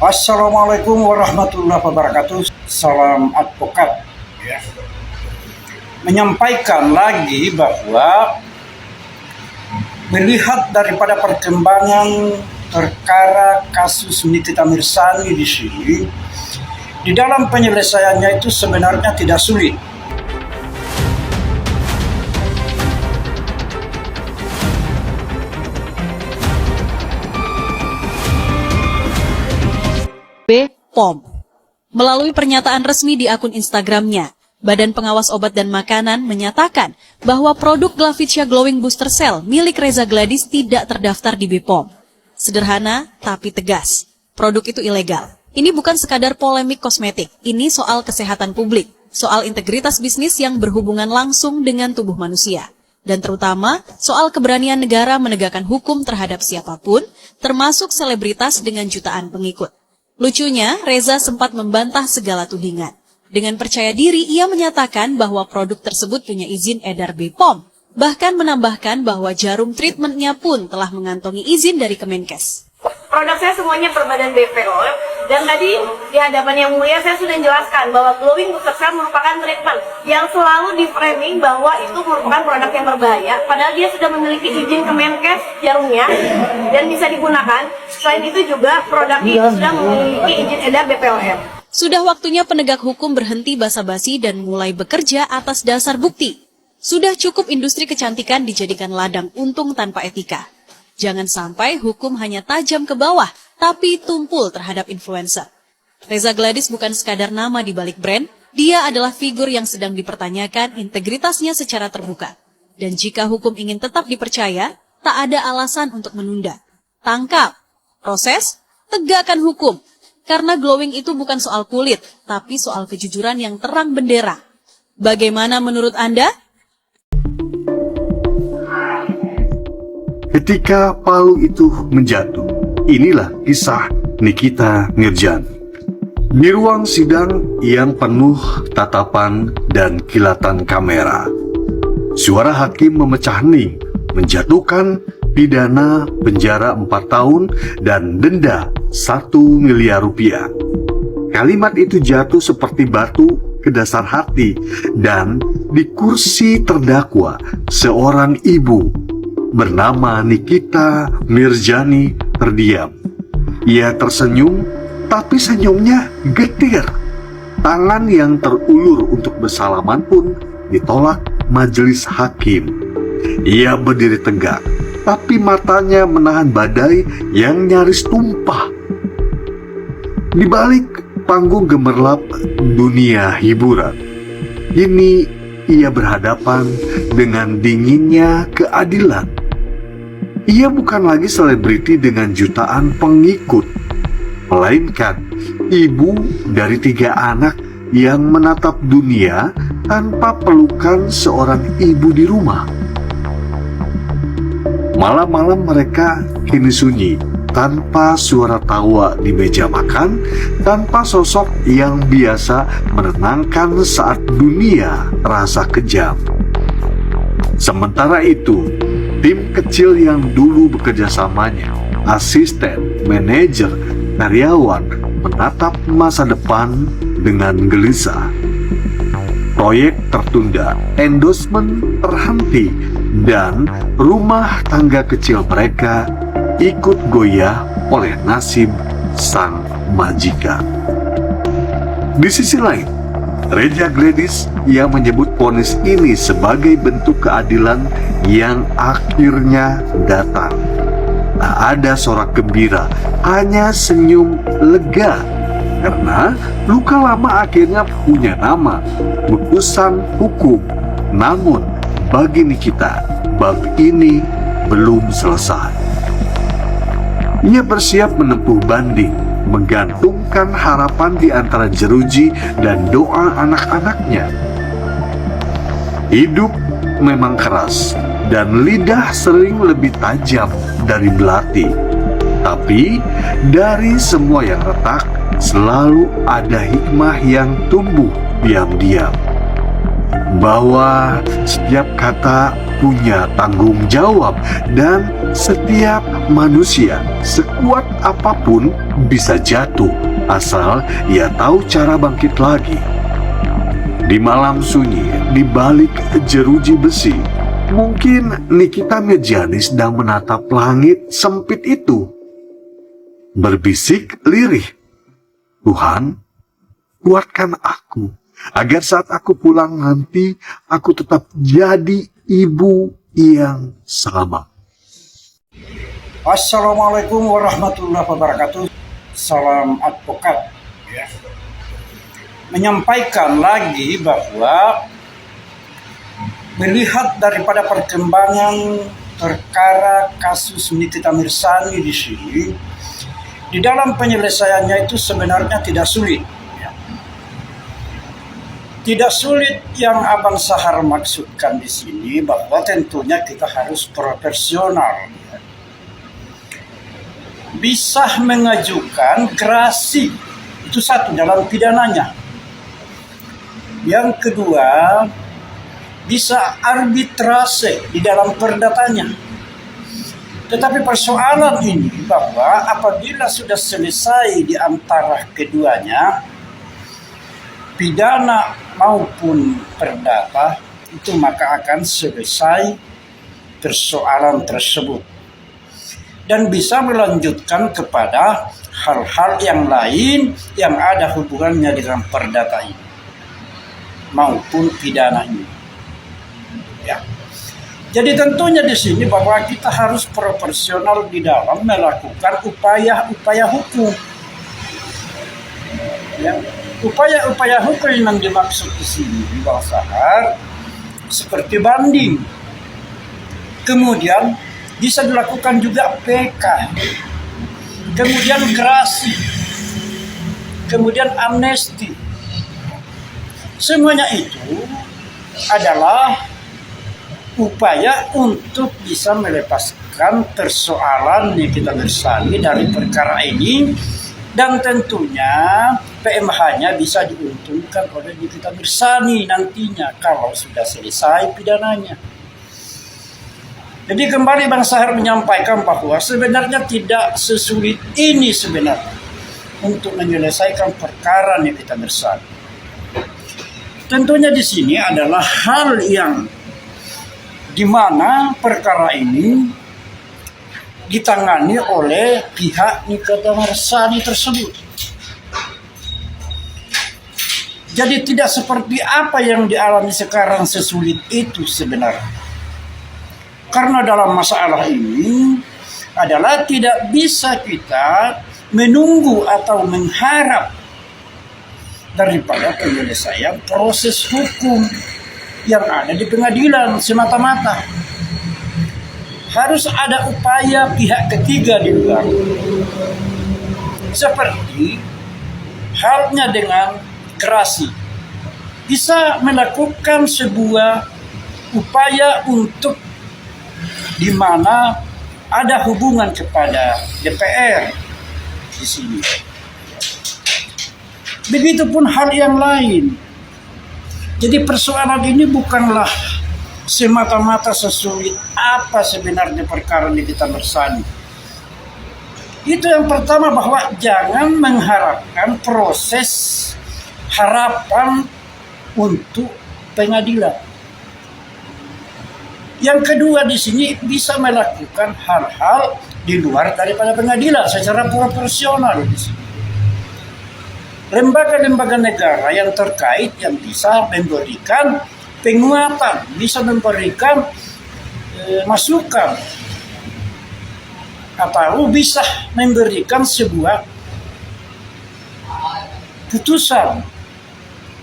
Assalamualaikum warahmatullahi wabarakatuh. Salam advokat. Ya. Menyampaikan lagi bahwa melihat daripada perkembangan perkara kasus Nikita Mirzani di sini, di dalam penyelesaiannya itu sebenarnya tidak sulit. BPOM. Melalui pernyataan resmi di akun Instagramnya, Badan Pengawas Obat dan Makanan menyatakan bahwa produk Glavicia Glowing Booster Cell milik Reza Gladys tidak terdaftar di BPOM. Sederhana tapi tegas, produk itu ilegal. Ini bukan sekadar polemik kosmetik, ini soal kesehatan publik, soal integritas bisnis yang berhubungan langsung dengan tubuh manusia. Dan terutama soal keberanian negara menegakkan hukum terhadap siapapun, termasuk selebritas dengan jutaan pengikut. Lucunya, Reza sempat membantah segala tudingan. Dengan percaya diri, ia menyatakan bahwa produk tersebut punya izin edar BPOM. Bahkan menambahkan bahwa jarum treatmentnya pun telah mengantongi izin dari Kemenkes. Produk saya semuanya berbadan BPOM, dan tadi di hadapan Yang Mulia saya sudah jelaskan bahwa Glowing Booster Cell merupakan treatment yang selalu di framing bahwa itu merupakan produk yang berbahaya, padahal dia sudah memiliki izin Kemenkes jarumnya dan bisa digunakan. Selain itu juga produk ini sudah memiliki izin edar BPOM. Sudah waktunya penegak hukum berhenti basa-basi dan mulai bekerja atas dasar bukti. Sudah cukup industri kecantikan dijadikan ladang untung tanpa etika. Jangan sampai hukum hanya tajam ke bawah, tapi tumpul terhadap influencer. Reza Gladys bukan sekadar nama di balik brand, dia adalah figur yang sedang dipertanyakan integritasnya secara terbuka. Dan jika hukum ingin tetap dipercaya, tak ada alasan untuk menunda. Tangkap, proses, tegakkan hukum. Karena glowing itu bukan soal kulit, tapi soal kejujuran yang terang bendera. Bagaimana menurut Anda? Ketika palu itu menjatuh, inilah kisah Nikita Mirzani. Di ruang sidang yang penuh tatapan dan kilatan kamera, suara hakim memecah hening, menjatuhkan pidana penjara 4 tahun dan denda 1 miliar rupiah. Kalimat itu jatuh seperti batu ke dasar hati, dan di kursi terdakwa seorang ibu bernama Nikita Mirzani terdiam. Ia tersenyum, tapi senyumnya getir. Tangan yang terulur untuk bersalaman pun ditolak majelis hakim. Ia berdiri tegak, tapi matanya menahan badai yang nyaris tumpah. Di balik panggung gemerlap dunia hiburan, ini ia berhadapan dengan dinginnya keadilan. Ia bukan lagi selebriti dengan jutaan pengikut, melainkan ibu dari 3 anak yang menatap dunia tanpa pelukan seorang ibu di rumah. Malam-malam mereka kini sunyi, tanpa suara tawa di meja makan, tanpa sosok yang biasa menenangkan saat dunia terasa kejam. Sementara itu, tim kecil yang dulu bekerja samanya, asisten, manajer, karyawan, menatap masa depan dengan gelisah. Proyek tertunda, endorsement terhenti, dan rumah tangga kecil mereka ikut goyah oleh nasib sang majikan. Di sisi lain, Reza Gladys yang menyebut vonis ini sebagai bentuk keadilan yang akhirnya datang. Tak ada sorak gembira, hanya senyum lega. Karena luka lama akhirnya punya nama, putusan hukum. Namun, bagi Nikita, bab ini belum selesai. Ia bersiap menempuh banding, menggantungkan harapan di antara jeruji dan doa anak-anaknya. Hidup memang keras, dan lidah sering lebih tajam dari belati. Tapi, dari semua yang retak, selalu ada hikmah yang tumbuh diam-diam. bahwa setiap kata punya tanggung jawab dan setiap manusia sekuat apapun bisa jatuh asal ia tahu cara bangkit lagi. Di malam sunyi, di balik jeruji besi, mungkin Nikita Mirjani sedang menatap langit sempit itu. Berbisik lirih, Tuhan, kuatkan aku, agar saat aku pulang nanti, aku tetap jadi ibu yang sama. Assalamualaikum warahmatullahi wabarakatuh. Salam advokat. Ya. Menyampaikan lagi bahwa melihat daripada perkembangan perkara kasus Nikita Mirzani di sini, di dalam penyelesaiannya itu sebenarnya tidak sulit. Ya. Tidak sulit yang Abang Sahar maksudkan di sini bahwa tentunya kita harus profesional. Ya. Bisa mengajukan gerasi, itu satu dalam pidananya. Yang kedua, bisa arbitrase di dalam perdatanya. Tetapi persoalan ini bahwa apabila sudah selesai di antara keduanya, pidana maupun perdata, itu maka akan selesai persoalan tersebut. Dan bisa melanjutkan kepada hal-hal yang lain yang ada hubungannya dengan perdata ini maupun pidana ini. Ya. Jadi tentunya di sini bahwa kita harus proporsional di dalam melakukan upaya-upaya hukum. Ya. Upaya-upaya hukum yang dimaksud di sini Bang Sahar seperti banding. Kemudian bisa dilakukan juga PK. Kemudian gerasi. Kemudian amnesti. Semuanya itu adalah upaya untuk bisa melepaskan persoalan Nikita Mirzani dari perkara ini, dan tentunya PMH-nya bisa diuntungkan oleh Nikita Mirzani nantinya kalau sudah selesai pidananya. Jadi kembali Bang Sahar menyampaikan bahwa sebenarnya tidak sesulit ini sebenarnya untuk menyelesaikan perkara Nikita Mirzani. Tentunya di sini adalah hal yang di mana perkara ini ditangani oleh pihak Nikita Mirzani tersebut. Jadi tidak seperti apa yang dialami sekarang sesulit itu sebenarnya. Karena dalam masalah ini adalah tidak bisa kita menunggu atau mengharap daripada penyelesaian proses hukum yang ada di pengadilan semata-mata. Harus ada upaya pihak ketiga di luar. Seperti halnya dengan gerasi. Bisa melakukan sebuah upaya untuk di mana ada hubungan kepada DPR di sini. Begitupun hal yang lain. Jadi persoalan ini bukanlah semata-mata sesulit apa sebenarnya perkara Nikita Mirzani. Itu yang pertama, bahwa jangan mengharapkan proses harapan untuk pengadilan. Yang kedua di sini bisa melakukan hal-hal di luar daripada pengadilan secara proporsional di sini. Lembaga-lembaga negara yang terkait yang bisa memberikan penguatan, bisa memberikan masukan, atau bisa memberikan sebuah putusan.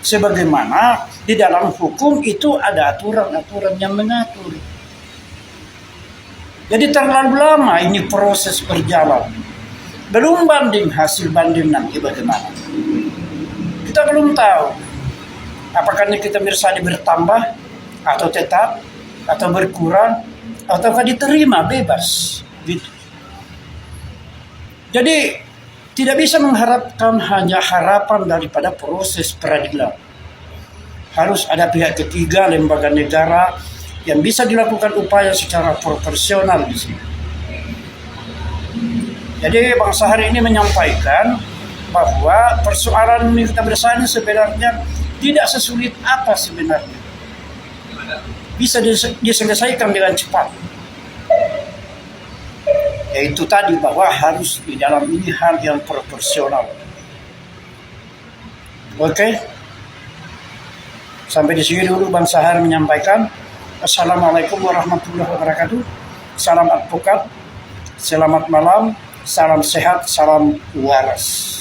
Sebagaimana di dalam hukum itu ada aturan-aturan yang mengatur. Jadi terlalu lama ini proses berjalan. Belum banding, hasil banding nanti bagaimana. Kita belum tahu apakah Nikita Mirzani bertambah atau tetap atau berkurang ataukah diterima bebas gitu. Jadi tidak bisa mengharapkan hanya harapan daripada proses peradilan. harus ada pihak ketiga, lembaga negara yang bisa dilakukan upaya secara proporsional di sini. Jadi Bang Sahar ini menyampaikan bahwa persoalan Mifta Bersah ini sebenarnya tidak sesulit apa sebenarnya. Bisa diselesaikan dengan cepat. Yaitu tadi bahwa harus di dalam ini hal yang proporsional. Oke. Sampai di sini dulu Bang Sahar menyampaikan. Assalamualaikum warahmatullahi wabarakatuh. Salam advokat. Selamat malam. Salam sehat. Salam waras.